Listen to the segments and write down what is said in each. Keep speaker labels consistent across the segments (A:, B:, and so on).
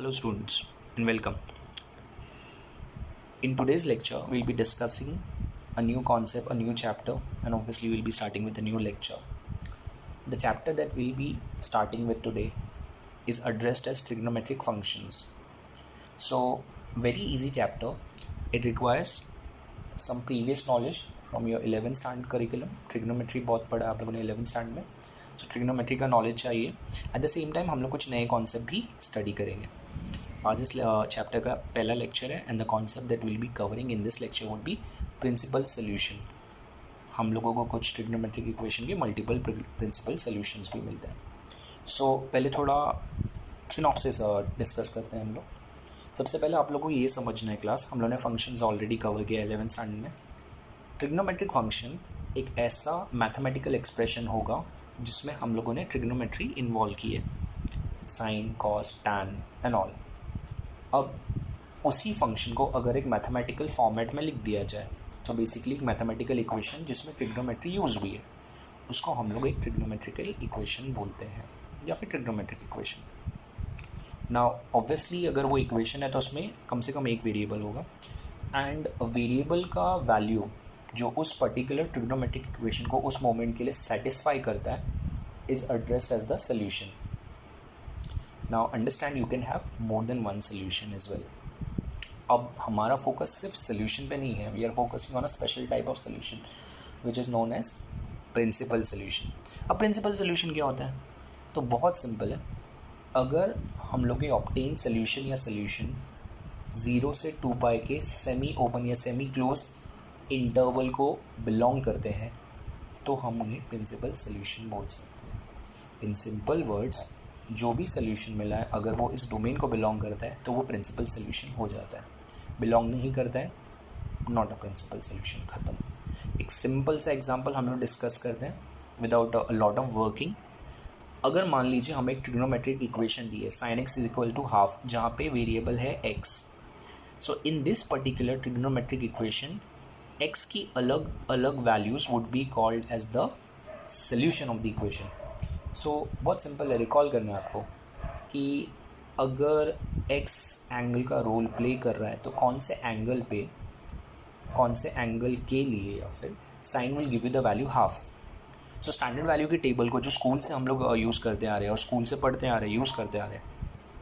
A: Hello students and welcome. In today's lecture, we'll be discussing a new concept, a new chapter, and obviously we'll be starting with a new lecture. The chapter that we'll be starting with today is addressed as trigonometric functions. So, very easy chapter. It requires some previous knowledge from your 11th standard curriculum. Trigonometry बहुत पढ़ा आप लोगों ने 11th standard में. So trigonometry का knowledge चाहिए. At the same time हम लोग कुछ नए concept भी study करेंगे. आज इस चैप्टर का पहला लेक्चर है and the concept that will be covering in this lecture would be principal solution. हम लोगों को कुछ ट्रिग्नोमेट्रिक इक्वेशन के मल्टीपल प्रिंसिपल सोल्यूशंस भी मिलते हैं. सो पहले थोड़ा सिनॉप्सिस डिस्कस करते हैं हम लोग. सबसे पहले आप लोगों को ये समझना है क्लास, हम लोगों ने फंक्शंस ऑलरेडी कवर किया 11th स्टैंडर्ड में. ट्रिग्नोमेट्रिक फंक्शन एक ऐसा मैथमेटिकल एक्सप्रेशन होगा जिसमें हम लोगों ने ट्रिग्नोमेट्री इन्वॉल्व की है, sine cos tan and all. अब उसी फंक्शन को अगर एक मैथमेटिकल फॉर्मेट में लिख दिया जाए तो बेसिकली एक मैथमेटिकल इक्वेशन जिसमें ट्रिग्नोमेट्री यूज हुई है उसको हम लोग एक ट्रिग्नोमेट्रिकल इक्वेशन बोलते हैं या फिर ट्रिग्नोमेट्रिक इक्वेशन. नाउ ऑब्वियसली अगर वो इक्वेशन है तो उसमें कम से कम एक वेरिएबल होगा एंड वेरिएबल का वैल्यू जो उस पर्टिकुलर ट्रिग्नोमेट्रिक इक्वेशन को उस मोमेंट के लिए सेटिस्फाई करता है is addressed as the solution. Now understand you can have more than one solution as well. अब हमारा फोकस सिर्फ सोल्यूशन पे नहीं है, we are focusing on a special type of solution which is known as principal solution. अब principal solution क्या होता है? तो बहुत सिंपल है. अगर हम लोग ये ऑब्टेन सोल्यूशन या सोल्यूशन 0 से 2 पाई के सेमी ओपन या सेमी क्लोज इंटरवल को बिलोंग करते हैं तो हम उन्हें प्रिंसिपल सोल्यूशन बोल सकते हैं. इन सिंपल वर्ड्स, जो भी सोल्यूशन मिला है अगर वो इस डोमेन को बिलोंग करता है तो वो प्रिंसिपल सोल्यूशन हो जाता है. बिलोंग नहीं करता है, नॉट अ प्रिंसिपल सोल्यूशन, ख़त्म. एक सिंपल सा एग्जांपल हम लोग डिस्कस करते हैं without a lot of working. अगर मान लीजिए हमें एक ट्रिग्नोमेट्रिक इक्वेशन दी है sine X is equal to half, जहाँ पे वेरिएबल है X. So in this particular trigonometric equation X की अलग अलग values would be called as the solution of the equation. So बहुत सिंपल है, रिकॉल करना है आपको कि अगर x एंगल का रोल प्ले कर रहा है तो कौन से एंगल के लिए या फिर sine will give you the value half. So standard value की टेबल को जो स्कूल से हम लोग यूज़ करते आ रहे हैं और स्कूल से पढ़ते आ रहे हैं, यूज़ करते आ रहे हैं,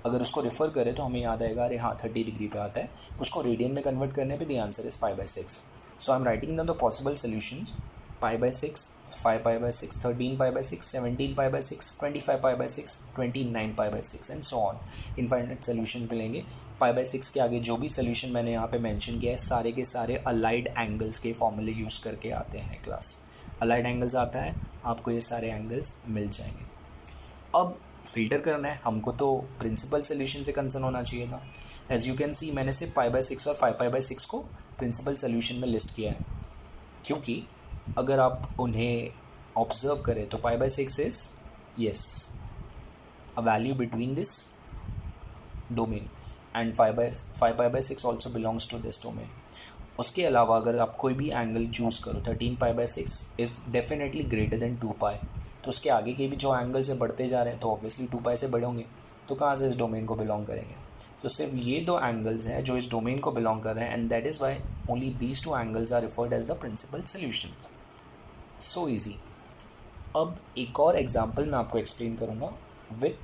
A: अगर उसको रेफ़र करें तो हमें याद आएगा, अरे हाँ 30 डिग्री पे आता है. उसको रेडियन में कन्वर्ट करने पे the answer is π/6. So I am writing down the possible solutions: π/6, 5π/6, 13π/6, 17π/6, 25π/6, 29π/6 and so on. Infinite solution मिलेंगे. π/6 के आगे जो भी सोल्यूशन मैंने यहाँ पे मेंशन किया है सारे के सारे अलाइड एंगल्स के फॉर्मूले यूज़ करके आते हैं क्लास. अलाइड एंगल्स आता है, आपको ये सारे एंगल्स मिल जाएंगे. अब फिल्टर करना है हमको, तो प्रिंसिपल सोल्यूशन से कंसर्न होना चाहिए था. एज यू कैन सी मैंने सिर्फ π/6 और 5π/6 को प्रिंसिपल सोल्यूशन में लिस्ट किया है क्योंकि अगर आप उन्हें ऑब्जर्व करें तो π/6 is yes a value between this domain and 5π/6 also belongs to this domain. उसके अलावा अगर आप कोई भी एंगल चूज़ करो, 13π/6 इज़ डेफिनेटली ग्रेटर देन 2 पाई, तो उसके आगे के भी जो एंगल से बढ़ते जा रहे हैं तो ऑब्वियसली 2 पाई से बड़े होंगे, तो कहाँ से इस डोमेन को बिलोंग करेंगे. तो सिर्फ ये दो एंगल्स हैं जो इस डोमेन को बिलोंग कर रहे हैं and that is why only these 2 angles are referred as the principal solution. So easy. अब एक और एग्जाम्पल मैं आपको एक्सप्लेन करूँगा विथ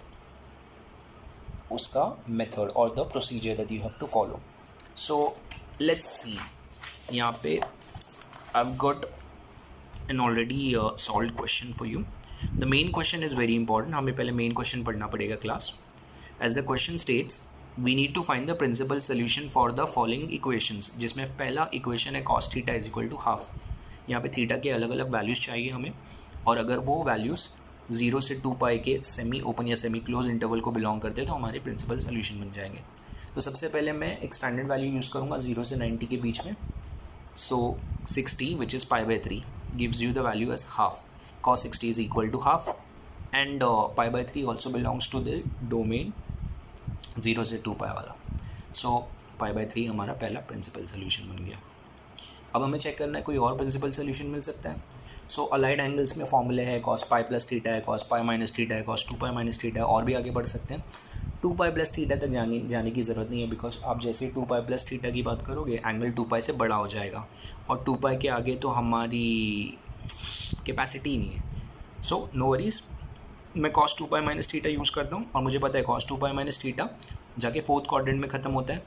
A: उसका मेथड और the procedure that you have to follow. So let's see. यहाँ पे I have got an already solved question for you. The main question is very important. हमें पहले मेन क्वेश्चन पढ़ना पड़ेगा class. As the question states, we need to find the principal solution for the following equations, जिसमें पहला equation है cos theta is equal to half. यहाँ पे theta के अलग अलग वैल्यूज़ चाहिए हमें, और अगर वो वैल्यूज़ 0 से 2 पाई के सेमी ओपन या सेमी क्लोज इंटरवल को बिलोंग करते हैं तो हमारे प्रिंसिपल सोल्यूशन बन जाएंगे. तो सबसे पहले मैं एक स्टैंडर्ड वैल्यू यूज़ करूँगा 0 से 90 के बीच में. So 60 which is π/3 gives you the value as half. cos 60 is equal to half and π/3 also belongs to the domain 0 से 2 पाई वाला. सो π/3 हमारा पहला प्रिंसिपल सोल्यूशन बन गया. अब हमें चेक करना है कोई और प्रिंसिपल सोल्यूशन मिल सकता है. सो अलाइड एंगल्स में फॉर्मूले है cos π + थीटा है, cos π - थीटा है, cos 2π - थीटा है, और भी आगे बढ़ सकते हैं. टू पाई प्लस थीटा तक जाने की ज़रूरत नहीं है, बिकॉज आप जैसे टू पाई प्लस थीटा की बात करोगे एंगल टू पाई से बड़ा हो जाएगा, और टू पाई के आगे तो हमारी कैपेसिटी ही नहीं है। सो नो वरीज, मैं cos two pi minus theta use करता हूँ, और मुझे पता है cos two pi minus theta जाके फोर्थ क्वाड्रेंट में ख़त्म होता है।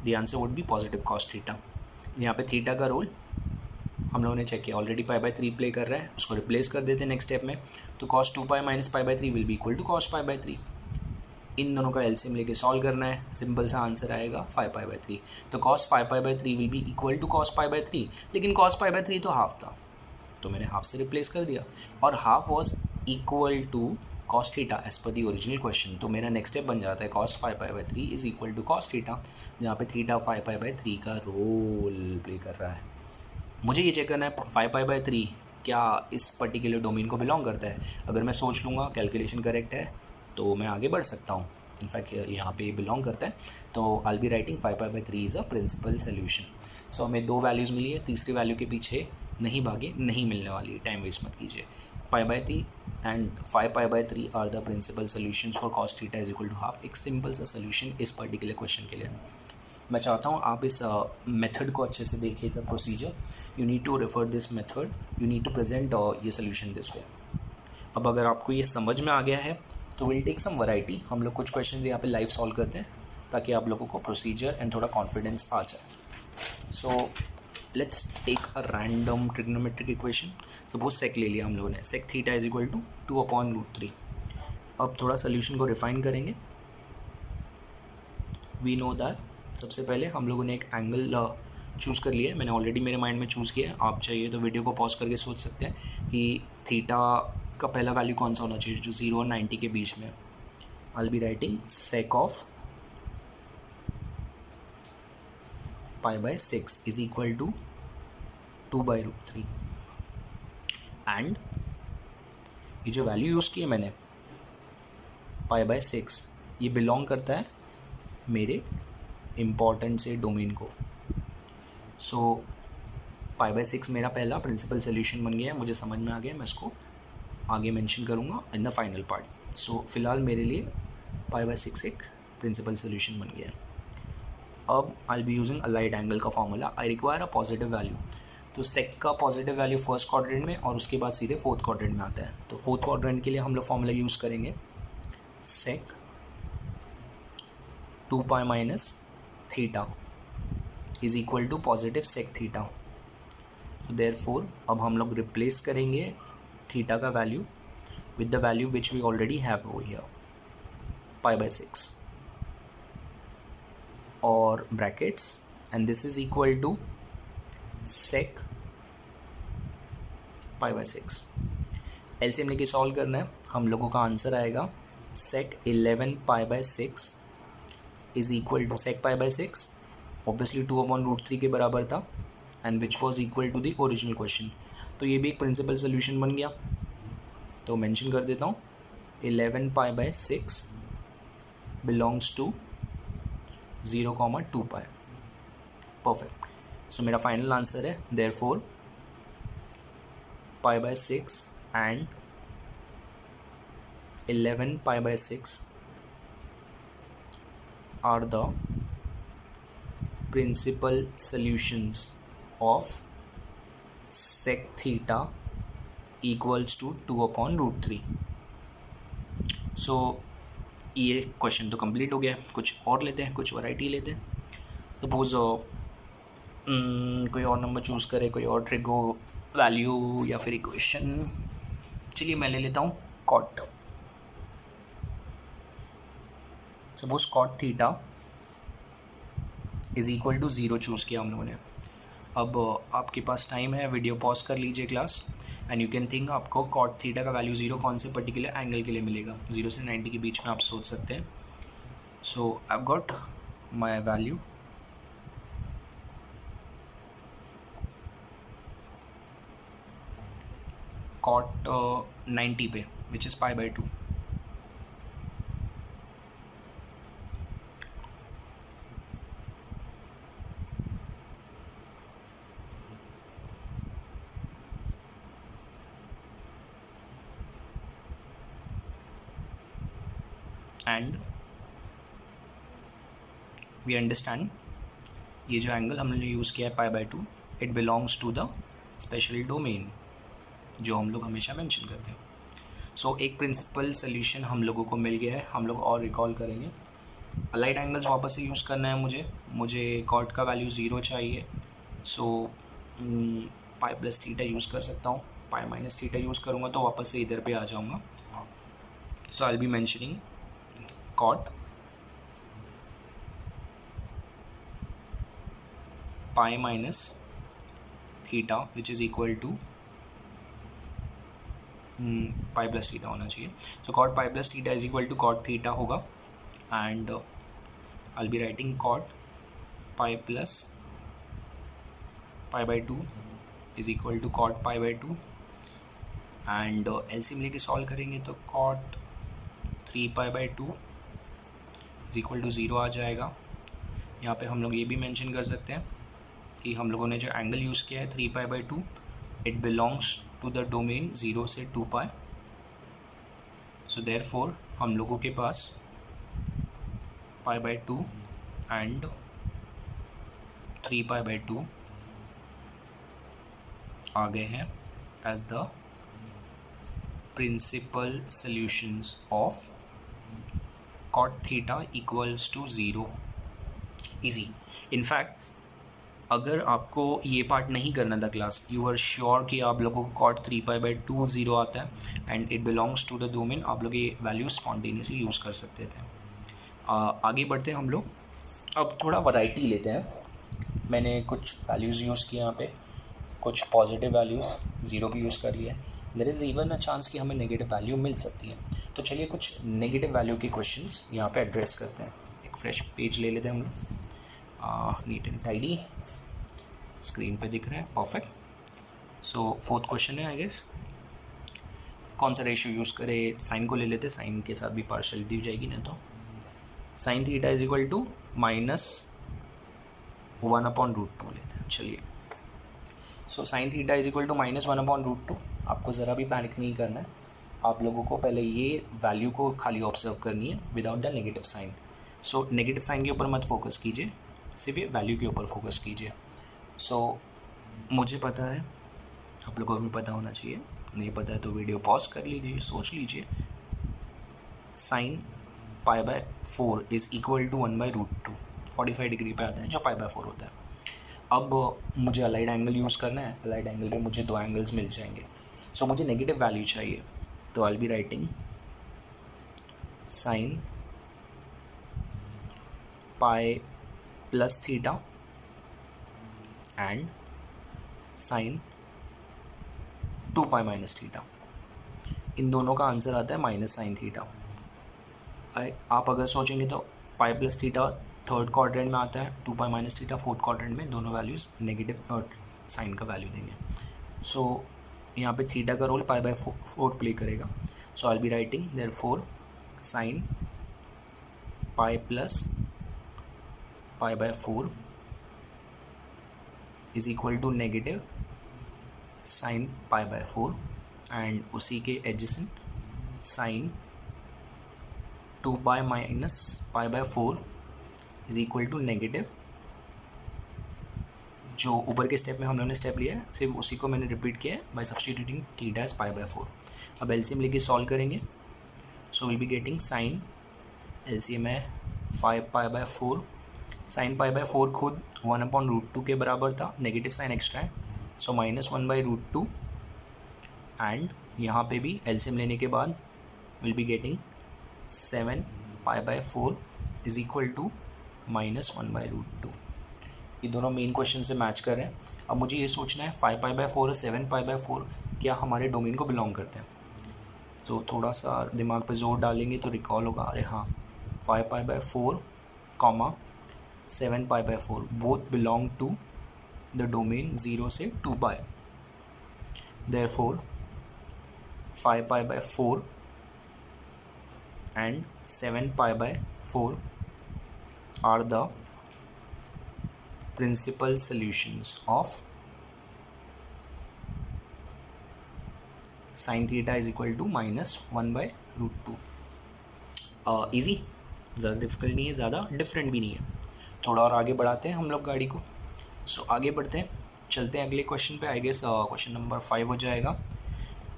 A: The answer would be positive cos theta. यहाँ पे थीटा का रोल हम लोगों ने चेक किया, ऑलरेडी पाई बाई 3 प्ले कर रहा है, उसको रिप्लेस कर देते हैं नेक्स्ट स्टेप में। तो cos two pi minus pi by 3 will be equal to cos pi by 3। इन दोनों का एलसीएम लेके सॉल्व करना है, सिंपल सा आंसर आएगा 5 पाई बाई 3। तो cos 5 pi by 3 will be equal to cos pi by 3, लेकिन कॉस पाई बाई 3 तो हाफ था, तो मैंने हाफ से रिप्लेस कर दिया, और half was equal to cos theta as पर दी ओरिजिनल क्वेश्चन। तो मेरा नेक्स्ट स्टेप बन जाता है cos 5 pi by 3 is equal to cos theta, जहाँ पे थीटा 5 पाई बाई 3 का रोल प्ले कर रहा है। मुझे ये चेक करना है 5 पाई बाई 3 क्या इस पर्टिकुलर डोमेन को बिलोंग करता है। अगर मैं सोच लूँगा कैलकुलेशन करेक्ट है तो मैं आगे बढ़ सकता हूँ, इनफैक्ट यहाँ पे बिलोंग करता है, तो I be writing 5 pi by 3 is a principal solution. So हमें 2 वैल्यूज़ मिली है, तीसरी वैल्यू के पीछे नहीं भागे, नहीं मिलने वाली, टाइम वेस्ट मत कीजिए। Pi by 3 and 5 pi by 3 are the principal solution for cos theta is equal to half. एक सिंपल सा सोल्यूशन इस पर्टिकुलर क्वेश्चन के लिए। मैं चाहता हूँ आप इस मेथड को अच्छे से देखिए, the procedure, you need to refer this method, you need to present ये सोल्यूशन दिस वे। अब अगर आपको ये समझ में आ गया है तो विल टेक सम वैरायटी, हम लोग कुछ क्वेश्चन यहाँ पे लाइव सॉल्व करते हैं ताकि आप लोगों को प्रोसीजर एंड थोड़ा कॉन्फिडेंस आ जाए। So let's take a random trigonometric equation. Suppose sec ले लिया हम लोगों ने, sec theta is equal to 2/√3। अब थोड़ा सोल्यूशन को रिफाइन करेंगे। वी नो दैट सबसे पहले हम लोगों ने एक एंगल चूज़ कर लिया है, मैंने ऑलरेडी मेरे माइंड में चूज़ किया है। आप चाहिए तो वीडियो को पॉज करके सोच सकते हैं कि थीटा का पहला वैल्यू कौन सा होना चाहिए जो 0 और 90 के बीच में। I will be writing sec of pi by 6 is equal to 2/√3, and ये जो वैल्यू यूज़ की है मैंने पाई बाय 6, ये बिलोंग करता है मेरे इम्पॉर्टेंट से डोमेन को। सो पाई बाय 6 मेरा पहला प्रिंसिपल सोल्यूशन बन गया है, मुझे समझ में आ गया, मैं इसको आगे मेंशन करूँगा इन द फाइनल पार्ट। सो फिलहाल मेरे लिए पाई बाय 6 एक प्रिंसिपल सोल्यूशन बन गया है। अब I will be using allied angle का formula, I require a positive value. तो सेक का पॉजिटिव वैल्यू फर्स्ट क्वाड्रेंट में और उसके बाद सीधे फोर्थ क्वाड्रेंट में आता है। तो फोर्थ क्वाड्रेंट के लिए हम लोग फॉर्मूला यूज़ करेंगे sec 2 pi minus theta is equal to positive sec theta. तो देयरफॉर अब हम लोग रिप्लेस करेंगे थीटा का value with the value which we already have over here, pi by 6 और brackets, and this is equal to sec pi by 6। LCM लेके solve करना है, हम लोगों का आंसर आएगा sec 11 pi by 6 is equal to sec pi by 6 obviously 2/√3 के बराबर था, and which was equal to the original question. तो ये भी एक प्रिंसिपल सोल्यूशन बन गया, तो मेंशन कर देता हूँ 11 pi by 6 belongs to 0, 2 pi. Perfect. So मेरा फाइनल आंसर है therefore pi by 6 and 11 pi by 6 are the principal solutions of sec theta equals to 2/√3। सो ये क्वेश्चन तो कंप्लीट हो गया, कुछ और लेते हैं, कुछ वैरायटी लेते हैं। सपोज कोई और नंबर चूज़ करे, कोई और ट्रिगो वैल्यू या फिर इक्वेशन। चलिए मैं ले लेता हूँ cot. Suppose cot theta is equal to 0 choose किया हम लोगों ने। अब आपके पास टाइम है, वीडियो पॉज कर लीजिए class, and you can think आपको कॉट थीटा का वैल्यू 0 कौन से पर्टिकुलर एंगल के लिए मिलेगा। 0 से 90 के बीच में आप सोच सकते हैं। So I got my value cot 90 पे, which is pi by 2। and we understand ये जो एंगल हमने यूज़ किया है π/2, it belongs to the special domain जो हम लोग हमेशा मेंशन करते हैं. सो एक प्रिंसिपल सोल्यूशन हम लोगों को मिल गया है. हम लोग और रिकॉल करेंगे. अलाइड एंगल्स वापस से यूज़ करना है मुझे कॉट का वैल्यू 0 चाहिए. सो पाई प्लस थीटा यूज़ कर सकता हूँ. पाई माइनस थीटा यूज़ करूँगा तो वापस से इधर पे आ जाऊँगा. So I will be mentioning cot pi minus theta which is equal to pi plus theta होना चाहिए. So cot pi plus theta is equal to cot theta होगा. And I will be writing cot pi plus π/2 is equal to cot π/2. And LCM लेके solve करेंगे तो cot 3π/2 is equal to 0 आ जाएगा. यहाँ पे हम लोग ये भी मेंशन कर सकते हैं कि हम लोगों ने जो एंगल यूज़ किया है 3π/2, it belongs to the domain 0 से 2π. सो देयरफॉर हम लोगों के पास π/2 एंड 3π/2 आ गए हैं as the principal solutions of cot theta equals to 0. Easy. In fact अगर आपको ये पार्ट नहीं करना था क्लास, यू आर श्योर कि आप लोगों को कॉट 3π/2 0 आता है and it belongs to the domain, आप लोग ये वैल्यू स्पॉन्टेनियसली यूज़ कर सकते थे. आगे बढ़ते हैं हम लोग. अब थोड़ा वैरायटी लेते हैं. मैंने कुछ वैल्यूज़ यूज़ किए यहाँ पे, कुछ पॉजिटिव वैल्यूज़ 0 भी यूज़ कर लिया. There is even a chance कि हमें नेगेटिव वैल्यू मिल सकती है. तो चलिए कुछ नेगेटिव वैल्यू के क्वेश्चंस यहाँ पे एड्रेस करते हैं. एक फ्रेश पेज ले लेते हैं हम लोग. नीट एंड टाइडी स्क्रीन पे दिख रहा है. परफेक्ट. सो फोर्थ क्वेश्चन है आई गेस. कौन सा रेशियो यूज़ करें? साइन को ले लेते हैं. साइन के साथ भी पार्शलिटी हो जाएगी ना. तो sine theta is equal to -1/√2 लेते हैं. चलिए. So sine theta is equal to -1/√2. आपको ज़रा भी पैनिक नहीं करना है. आप लोगों को पहले ये वैल्यू को खाली ऑब्जर्व करनी है without the negative sign. So negative sign के ऊपर मत फोकस कीजिए, सिर्फ ये वैल्यू के ऊपर फोकस कीजिए. सो मुझे पता है, आप लोगों को भी पता होना चाहिए. नहीं पता है तो वीडियो पॉज कर लीजिए, सोच लीजिए. Sine π/4 is equal to 1/√2. 45 degree पे आता है जो π/4 होता है. अब मुझे अलाइड एंगल यूज़ करना है. अलाइड एंगल पे मुझे 2 एंगल्स मिल जाएंगे. सो मुझे नेगेटिव वैल्यू चाहिए. तो I will be writing sine pi plus theta and sine 2π minus theta. इन दोनों का आंसर आता है माइनस साइन थीटा. आप अगर सोचेंगे तो पाई प्लस थीटा थर्ड क्वाड्रेंट में आता है, 2π माइनस थीटा फोर्थ क्वाड्रेंट में. दोनों वैल्यूज़ नेगेटिव और साइन का वैल्यू देंगे. सो यहाँ पे थीटा का रोल π/4 प्ले करेगा. So I will be writing therefore sine pi plus π/4 is equal to negative sine π/4 and उसी के adjacent sine 2π minus π/4 is equal to negative. जो ऊपर के स्टेप में हम लोगों ने स्टेप लिया है, सिर्फ उसी को मैंने रिपीट किया है बाय सब्सटीट्यूटिंग थीटा एज π/4. अब एलसीएम लेके सॉल्व करेंगे. So will be getting sine, LCM है 5π/4. साइन π/4 खुद 1/√2 के बराबर था, नेगेटिव साइन एक्स्ट्रा है. सो -1/√2 एंड यहाँ पे भी एलसीएम लेने के बाद will be getting 7π/4 is equal to -1/√2. ये दोनों मेन क्वेश्चन से मैच कर रहे हैं. अब मुझे ये सोचना है 5π/4 और 7π/4 क्या हमारे डोमेन को बिलोंग करते हैं. तो थोड़ा सा दिमाग पे जोर डालेंगे तो रिकॉल होगा. अरे हाँ, 5π/4 comma 7π/4 both belong to the domain 0 से 2π. Therefore 5π/4 and 7π/4 are the principal solutions of sin theta is equal to -1/√2. Easy, ज़्यादा डिफिकल्ट नहीं है, ज़्यादा डिफरेंट भी नहीं है. थोड़ा और आगे बढ़ाते हैं हम लोग गाड़ी को। सो आगे बढ़ते हैं, चलते हैं अगले क्वेश्चन पे। आई गेस क्वेश्चन नंबर 5 हो जाएगा।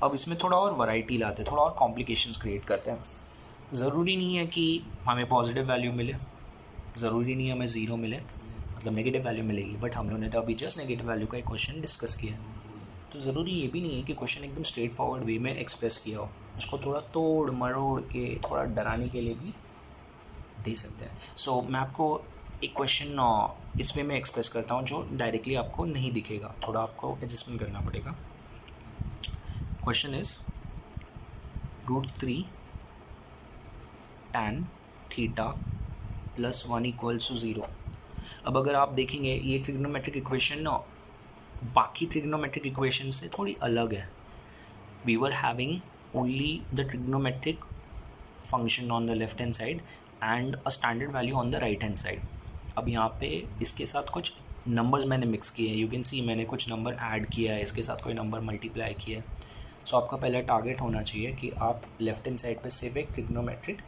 A: अब इसमें थोड़ा और वैरायटी लाते हैं, थोड़ा और कॉम्प्लिकेशंस क्रिएट करते हैं। ज़रूरी नहीं है कि हमें पॉजिटिव वैल्यू मिले, ज़रूरी नहीं है हमें ज़ीरो मिले, मतलब नेगेटिव वैल्यू मिलेगी, बट हम लोगों ने तो अभी जस्ट नेगेटिव वैल्यू का एक क्वेश्चन डिस्कस किया है। तो ज़रूरी ये भी नहीं है कि क्वेश्चन एकदम स्ट्रेट फॉरवर्ड वे में एक्सप्रेस किया हो, उसको थोड़ा तोड़ मरोड़ के थोड़ा डराने के लिए भी दे सकते हैं। सो मैं आपको एक क्वेश्चन इस वे में एक्सप्रेस करता हूँ जो डायरेक्टली आपको नहीं दिखेगा, थोड़ा आपको एडजस्टमेंट करना पड़ेगा। Question is √3 tan theta plus 1 equals to 0। अब अगर आप देखेंगे ये ट्रिग्नोमेट्रिक इक्वेशन ना बाकी ट्रिग्नोमेट्रिक इक्वेशन से थोड़ी अलग है। We were having only the trigonometric function on the left hand side and a standard value on the right hand side. अब यहाँ पे इसके साथ कुछ नंबर्स मैंने मिक्स किए हैं, यू कैन सी मैंने कुछ नंबर ऐड किया है, इसके साथ कोई नंबर मल्टीप्लाई किया है। सो आपका पहला टारगेट होना चाहिए कि आप लेफ्ट हैंड साइड पे सिर्फ एक ट्रिग्नोमेट्रिक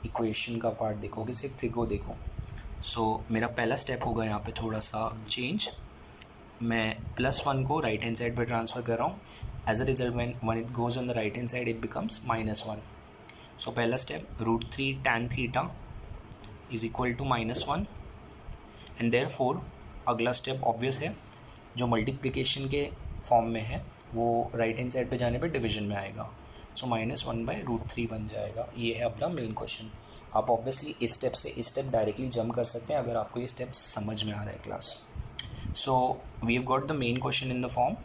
A: इक्वेशन का पार्ट देखोगे, सिर्फ ट्रिगो देखो। सो मेरा पहला स्टेप होगा यहाँ पे थोड़ा सा चेंज, मैं +1 को राइट हैंड साइड पे ट्रांसफ़र कर रहा हूँ। As a result when it goes on the right hand side it becomes -1। So पहला step √3 tan theta is equal to -1 and therefore अगला स्टेप ऑब्वियस है, जो मल्टीप्लिकेशन के फॉर्म में है वो राइट हैंड साइड पे जाने पे डिवीजन में आएगा। सो -1/√3 बन जाएगा। ये है अपना मेन क्वेश्चन। आप ऑब्वियसली इस स्टेप से इस स्टेप डायरेक्टली जंप कर सकते हैं अगर आपको ये स्टेप समझ में आ रहा है class. So we have got the main question in the form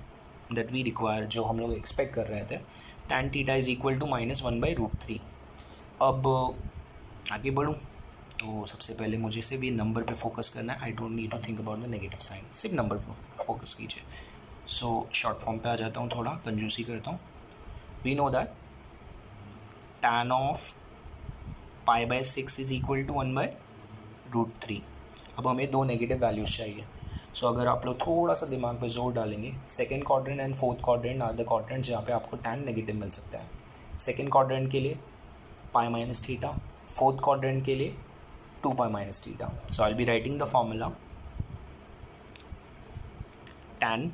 A: that we require, जो हम लोग एक्सपेक्ट कर रहे थे। tan theta is equal to -1/√3। अब आगे बढ़ूँ तो सबसे पहले मुझे सिर्फ ये नंबर पे फोकस करना है। I don't need to think about the negative sign, सिर्फ नंबर पे फोकस कीजिए। सो शॉर्ट फॉर्म पे आ जाता हूँ, थोड़ा कंजूसी करता हूँ। We know that tan of π/6 is equal to 1/√3। अब हमें दो नेगेटिव वैल्यूज़ चाहिए। सो अगर आप लोग थोड़ा सा दिमाग पे जोर डालेंगे, second quadrant and fourth quadrant are the quadrant जहाँ पे आपको tan नेगेटिव मिल सकता है। सेकेंड क्वाड्रेंट के लिए π-θ, फोर्थ क्वाड्रेंट के लिए 2π-θ। So I will be writing the formula tan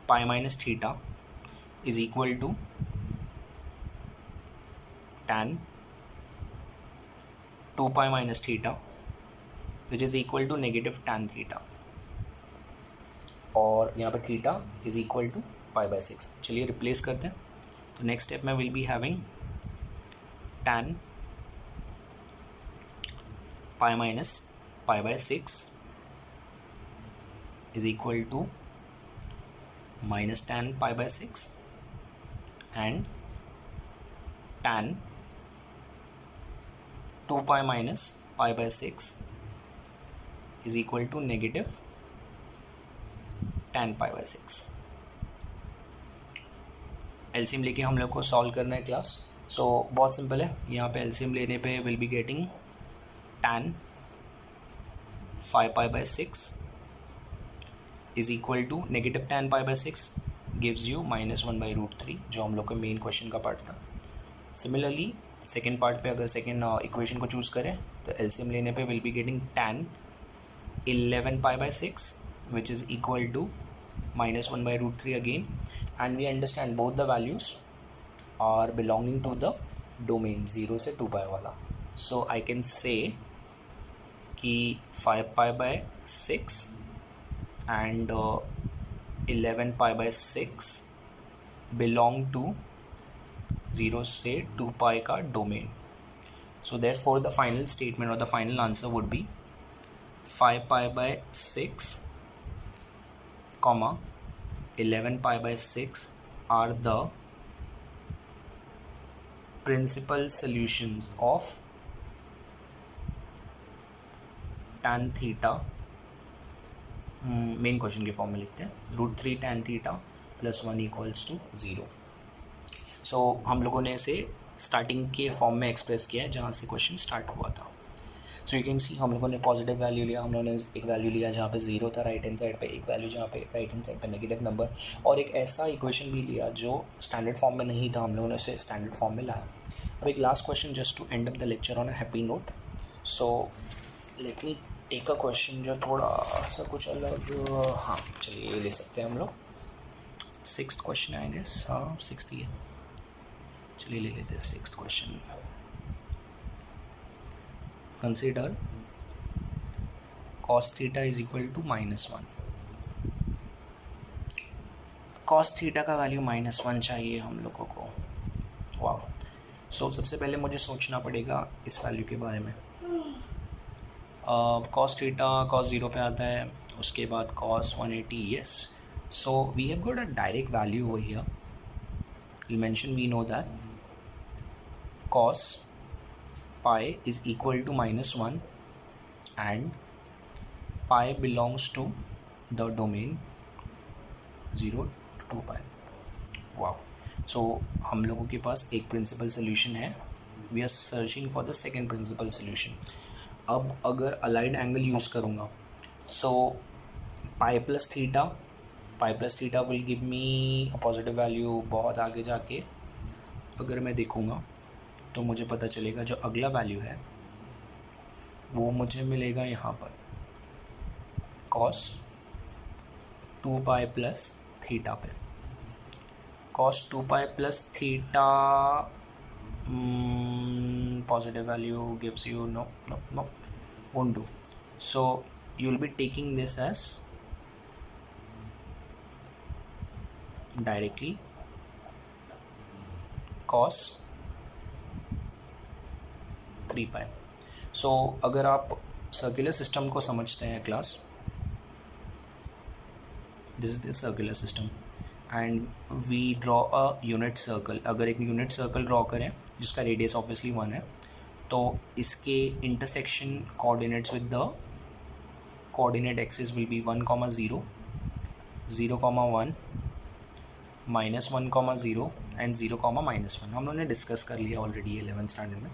A: π-θ is equal to tan 2π-θ which is equal to negative tan theta, और यहाँ पर थीटा इज इक्वल टू π/6। चलिए रिप्लेस करते हैं। तो नेक्स्ट स्टेप में will be having tan π-π/6 is equal to -tan π/6 and tan 2π-π/6 is equal to negative tan π/6। LCM लेके हम लोग को सॉल्व करना है क्लास। सो बहुत सिंपल है, यहाँ पे एलसीएम लेने पे will be getting tan 5π/6 is equal to negative tan π/6 gives you -1/√3, जो हम लोग के मेन क्वेश्चन का पार्ट था। सिमिलरली सेकेंड पार्ट पे अगर सेकेंड इक्वेशन को चूज़ करें तो एलसीएम लेने पे will be getting tan 11π/6 which is equal to -1/√3 again, and we understand both the values are belonging to the domain 0 से 2π वाला। So I can say कि 5π/6 and 11π/6 belong to 0 से 2π का domain. So therefore the final statement or the final answer would be 5π/6, 11π/6 are the principal solutions of tan theta। Main question के form में लिखते हैं √3 tan theta plus 1 equals to 0। So हम लोगों ने इसे स्टार्टिंग के फॉर्म में एक्सप्रेस किया है जहाँ से क्वेश्चन स्टार्ट हुआ था। सो यू कैन सी हम लोगों ने पॉजिटिव वैल्यू लिया, हम लोगों ने एक वैल्यू लिया जहाँ पे 0 था राइट हैंड साइड पे, एक वैल्यू जहाँ पे राइट हैंड साइड पे नेगेटिव नंबर, और एक ऐसा इक्वेशन भी लिया जो स्टैंडर्ड फॉर्म में नहीं था, हम लोगों ने उसे स्टैंडर्ड फॉर्म में लाया। अब एक last question just to end up the lecture on a happy note. So let me take a question जो थोड़ा सा कुछ अलग, हाँ चलिए ये ले सकते हैं हम लोग। 6th क्वेश्चन आई गेस, हाँ 6th ही है, चलिए ले लेते हैं 6th question. Consider cos theta is equal to -1। cos theta का वैल्यू -1 चाहिए हम लोगों को। वाह, सो सबसे पहले मुझे सोचना पड़ेगा इस वैल्यू के बारे में। cos थीटा cos 0 पे आता है, उसके बाद cos 180, yes. So we have got a direct value over here. We mention, we know that cos pi is equal to -1 and pi belongs to the domain 0 to 2 pi। Wow, so हम लोगों के पास एक principal solution है, we are searching for the second principal solution. अब अगर allied angle use करूँगा, so pi plus theta will give me a positive value. बहुत आगे जाके अगर मैं देखूँगा तो मुझे पता चलेगा जो अगला वैल्यू है वो मुझे मिलेगा यहाँ पर cos 2 पाई प्लस थीटा पे। cos 2 pi plus theta positive value gives you know won't do, so you will be taking this as directly cos 3 pi. सो अगर आप सर्कुलर सिस्टम को समझते हैं class, this is the circular system and we draw a unit circle. अगर एक unit circle draw करें जिसका रेडियस ऑब्वियसली 1 है, तो इसके intersection coordinates with the coordinate axis will be 1, 0, 0, 1, -1, 0 and 0, -1। हम लोगों ने डिस्कस कर लिया ऑलरेडी 11th स्टैंडर्ड में।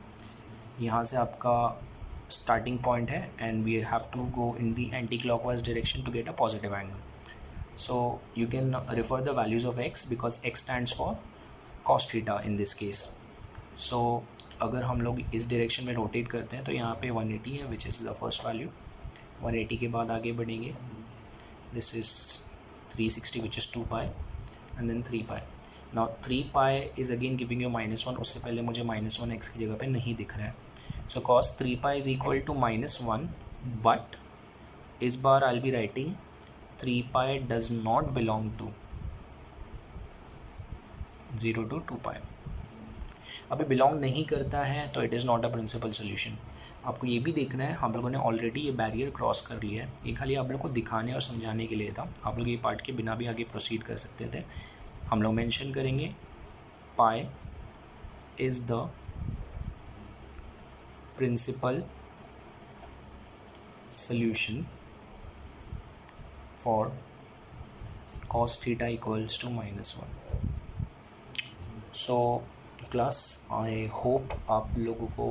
A: यहाँ से आपका स्टार्टिंग पॉइंट है and we have to go in the anti clockwise direction to get a positive angle. So you can refer the values of x because x stands for cos theta in this case. So अगर हम लोग इस direction में rotate करते हैं तो यहाँ पे 180 है which is the first value. 180 के बाद आगे बढ़ेंगे, this is 360 which is 2 pi and then 3 pi. Now 3 pi is again giving you -1। उससे पहले मुझे -1 x की जगह पे नहीं दिख रहा है। So cos 3 pi is equal to -1, but इस बार I'll be writing 3 pi does not belong to 0 to 2 pi। अभी बिलोंग नहीं करता है तो it is not a principal solution. आपको ये भी देखना है, हम लोगों ने ऑलरेडी ये बैरियर क्रॉस कर लिया है। ये खाली आप लोग को दिखाने और समझाने के लिए था। आप लोग ये पार्ट के बिना भी आगे प्रोसीड कर सकते थे। हम लोग मेंशन करेंगे pi is the principal solution for cos theta equals to -1। so class, I hope आप लोगों को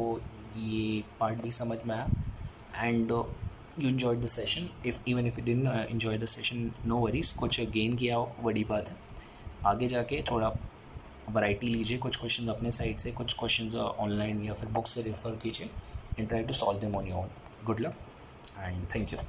A: ये पार्ट भी समझ में आया and you enjoyed the session। even if you didn't enjoy the session, no worries, कुछ गेन किया बड़ी बात है। आगे जाके थोड़ा वैरायटी लीजिए, कुछ क्वेश्चंस अपने साइड से, कुछ क्वेश्चंस ऑनलाइन या फिर बुक से रेफर कीजिए and try to solve them on your own. Good luck and thank you.